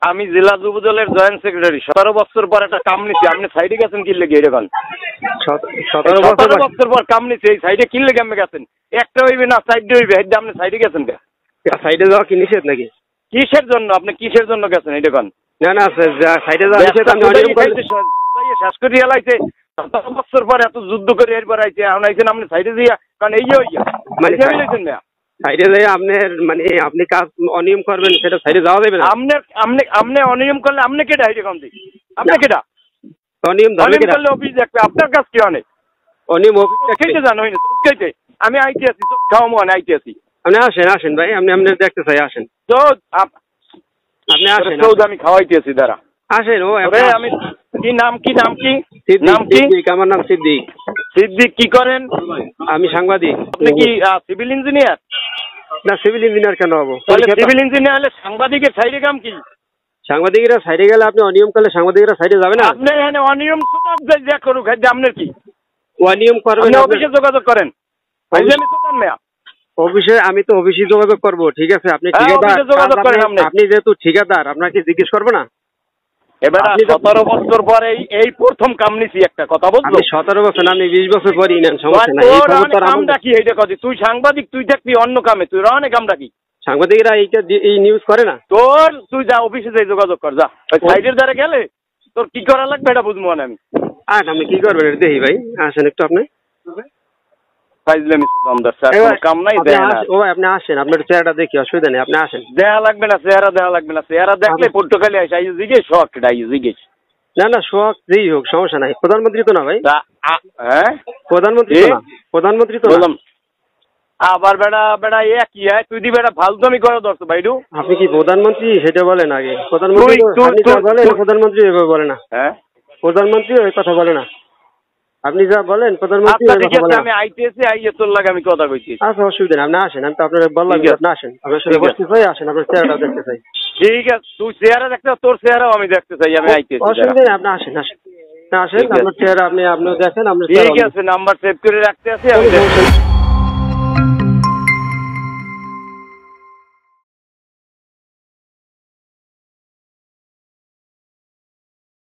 আমি জেলা যুব দলের জয়েন্ট সেক্রেটারি। 17 বছর পর একটা কাম নিছি, আপনি সাইডে গেছেন কি লেগে এরকম? 17 বছর পর কাম নিছি, এই সাইডে কি লেগে আপনি গেছেন? একটা হইবে না সাইডে হইবে, এই আপনি সাইডে গেছেন কে? সাইডে যাওয়া কি নিষেধ নাকি? কিসের জন্য আপনি কিসের জন্য গেছেন এটা কোন? না না সাইডে যাওয়া নিষেধ। আমি অনিয়ম করে শেষ করে এলাইছে। 17 বছর পর এত যুদ্ধ করে এরপর আইছে, এখন আইছেন আপনি সাইডে যাইয়া, কারণ এই হইয়া মানে লইছেন না সাইডে যাই আপনার মানে আপনি কাজ অনিয়ম করবেন সেটা সাইডে যাওয়া যাবে না। আপনি অনিয়ম করলে আপনি কেটা এটা কম দিই? আপনি কেটা অনিয়ম করলে অফিস দেখবে আপনার কাজ কি অনেক অনিয়ম অফিস দেখতে জানো হইনি কেটে আমি আইতে আছি খাওয়া মনে আইতে আছি। আপনি আসেন ভাই, আপনি আপনার দেখতে চাই আসেন তো আপনি আসেন। আমি খাওয়াইতে আছি দাঁড়া আসেন। ও আমি কি নাম কি নাম কি? আমার নাম সিদ্দিক। সিদ্দিক কি করেন? আমি সাংবাদিক। আপনি কি সিভিল ইঞ্জিনিয়ার? না সিভিল ইঞ্জিনিয়ার কেন হবো? সিভিল ইঞ্জিনিয়ার হলে সাংবাদিকের সাইডে কাম কি? সাংবাদিকরা সাইডে গেলে আপনি অনিয়ম করলে সাংবাদিকরা সাইডে যাবে না? আপনি এখানে অনিয়ম যা করুক আপনার কি অনিয়ম করবেন? অফিসে যোগাযোগ করেন। অফিসে আমি তো অফিসে যোগাযোগ করবো, ঠিক আছে। আপনি ঠিকাদার, আপনি যেহেতু ঠিকাদার আপনাকে জিজ্ঞেস করবো না? এবার 17 বছর পরে এই প্রথম কাম নিছি একটা কথা বলছো। 17 বছর আমি 20 বছর পরই নেন, সমস্যা নাই। কামটা কি এইটা কথা? তুই সাংবাদিক, তুই থাকবি অন্য কামে, তুই অনেক কামটা কি? সাংবাদিকরা এই নিউজ করে না। তুই যা অফিসে যাই যোগাযোগ কর, যা সাইডের দ্বারা গেলে তোর কি করা লাগবে এটা বুঝবো না আমি। আপনি কি করবেন দেখি ভাই, আসেন একটু। আপনি কাম নাই আপনি আসেন, আপনার চেহারাটা দেখি, অসুবিধা নেই। আপনি আসেন। দেয়া লাগবে না, চেহারা দেওয়া লাগবে না। চেহারা দেখলে পর্তুগালি আসে জিজ্ঞেস শখ জিজ্ঞেস। না না শখ যেই হোক সমস্যা নাই। প্রধানমন্ত্রী তো না ভাই। হ্যাঁ প্রধানমন্ত্রী তো বললাম। আবার বেড়া কি হয় তুই দি বেড়া ফালতুমি করে দর্শক ভাইডু। আপনি কি প্রধানমন্ত্রী সেটা বলেন আগে। প্রধানমন্ত্রী বলেন, প্রধানমন্ত্রী এভাবে বলে না। হ্যাঁ প্রধানমন্ত্রী ওই কথা বলে না। আপনি যা বলেন প্রধানমন্ত্রী আমি আইতেছি আইয়ে তোর লাগে আমি কথা কইছি। আচ্ছা অসুবিধা নেই, আপনি আসেন। আমি তো আপনার বললাম আপনি আসেন, আপনার সাথে বসতে চাই। আসেন, আপনার চেহারাটা দেখতে চাই। ঠিক আছে, তুই চেহারা দেখতে, তোর চেহারাও আমি দেখতে চাই। আমি আইতেছি, অসুবিধা নেই। আপনি আসেন আসেন আপনার চেহারা আপনি দেখেন। আপনার ঠিক আছে, নাম্বার সেভ করে রাখতে আছি আমি।